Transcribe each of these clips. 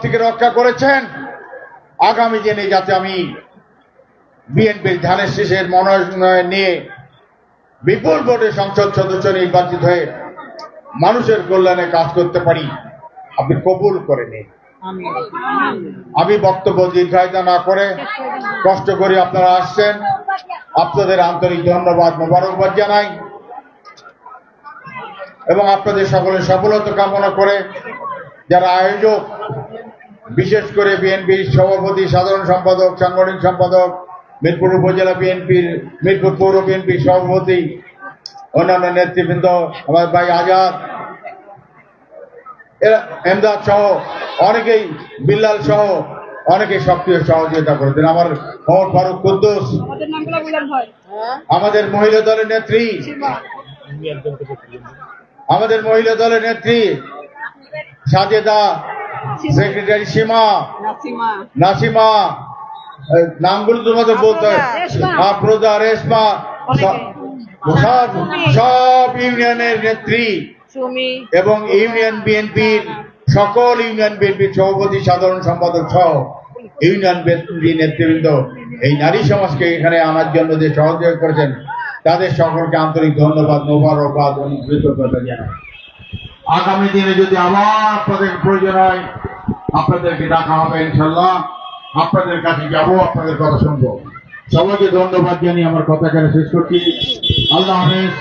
থেকে রক্ষা করেছেন। আগামী দিনে যাতে আমি বিএনপির ধানের শীষের মনোনয়ন নিয়ে বিপুল ভোটে সংসদ সদস্য নির্বাচিত হয়ে মানুষের কল্যাণে কাজ করতে পারি, আপনি কবুল করে নিন। আমি বক্তব্য দীর্ঘায়িত না করে কষ্ট করে আপনারা আসছেন, আপনাদের আন্তরিক ধন্যবাদ মোবারকবাদ জানাই এবং আপনাদের সকলের সফলতা কামনা করে যারা আয়োজক, বিশেষ করে বিএনপির সভাপতি, সাধারণ সম্পাদক, সাংগঠনিক সম্পাদক, মিরপুর উপজেলা বিএনপির, মিরপুর পৌর বিএনপির সভাপতি, অন্যান্য নেতৃবৃন্দ, আমার ভাই আজাদ, এমদাদ সহ অনেকেই, বিল্লাল সহ অনেকে সক্রিয় সহযোগিতা করেছেন। আমার মোহাম্মদ ফারুক কুদ্দুস, আমাদের মহিলা দলের নেত্রী, আমাদের মহিলা দলের নেত্রী সাজেদা, সেক্রেটারি সীমা, নাসিমা, নামগুলো তোমাদের বলতে হয়, আফরোজা, রেশমা, সব ইউনিয়নের নেত্রী এবং ইউনিয়ন বিএনপির সকল ইউনিয়ন বিএনপির সভাপতি, সাধারণ সম্পাদক সহ ইউনিয়ন বিএনপি নেতৃবৃন্দ এই নারী সমাজকে এখানে আনার জন্য যে সহযোগিতা করেছেন তাদের সকলকে আন্তরিক ধন্যবাদ, মোবারকবাদ এবং কৃতজ্ঞতা জানাই। আগামী দিনে যদি আবার আপনাদের প্রয়োজন হয় আপনাদেরকে ডাকা হবে, ইনশাল্লাহ আপনাদের কাছে যাব, আপনাদের কথা শুনবো। সবাইকে ধন্যবাদ জানিয়ে আমার কথা এখানে শেষ করছি। আল্লাহ হাফেজ।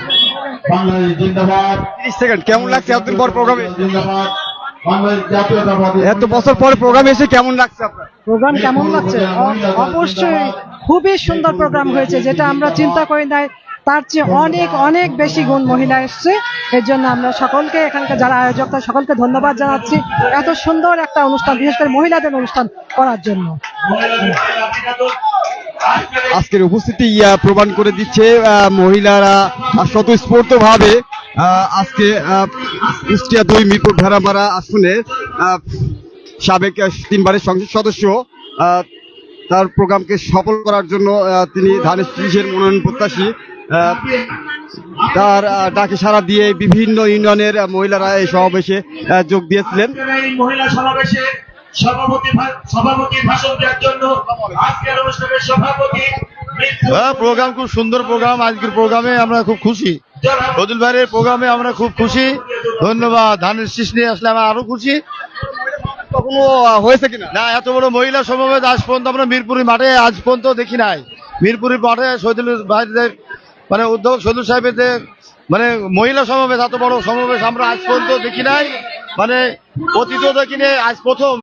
বাংলাদেশ জিন্দাবাদ। 30 সেকেন্ড। কেমন লাগছে এতদিন পর প্রোগ্রামে? জিন্দাবাদ। বাংলাদেশ জাতীয়তাবাদী। এত বছর পরে প্রোগ্রামে এসে কেমন লাগছে আপনার? প্রোগ্রাম কেমন লাগছে? অবশ্যই খুবই সুন্দর প্রোগ্রাম হয়েছে, যেটা আমরা চিন্তা করি নাই তার চেয়ে অনেক অনেক বেশি গুণ মহিলা এসছে। এর জন্য আমরা সকলকে, এখানকার যারা আয়োজক তার সকলকে ধন্যবাদ জানাচ্ছি এত সুন্দর একটা অনুষ্ঠান, বিশেষ করে মহিলাদের অনুষ্ঠান করার জন্য। আজকের উপস্থিতি প্রমাণ করে দিচ্ছে মহিলারা স্বতঃস্ফূর্ত ভাবে আজকে কুষ্টিয়া 2 মিরপুর ভেড়ামারা আসনে সাবেক 3বারের সংসদ সদস্য তার প্রোগ্রামকে সফল করার জন্য তিনি ধানের শীষের মনোনয়ন প্রত্যাশী, তার ডাকে সাড়া দিয়ে বিভিন্ন ইউনিয়নের মহিলারা এই সমাবেশে যোগ দিয়েছিলেন। মহিলা সমাবেশে সভাপতির ভাষণ দেওয়ার জন্য আজকের অনুষ্ঠানের সভাপতি। প্রোগ্রাম খুব সুন্দর প্রোগ্রাম। আজকের প্রোগ্রামে আমরা খুব খুশি, রজুল ভাইয়ের প্রোগ্রামে আমরা খুব খুশি। ধন্যবাদ। ধানের শীষ নিয়ে আসলে আমরা আরো খুশি। কখনো হয়েছে কিনা না, এত বড় মহিলা সমাবেশ আজ পর্যন্ত আমরা মিরপুরি মাঠে আজ পর্যন্ত দেখি নাই। মিরপুরি মাঠে শহীদুল ভাইদের মানে উদ্যোগ, শহীদুল সাহেবের মানে মহিলা সমাবেশ, এত বড় সমাবেশ আমরা আজ পর্যন্ত দেখি নাই, মানে অতীতও দেখি নাই, আজ প্রথম।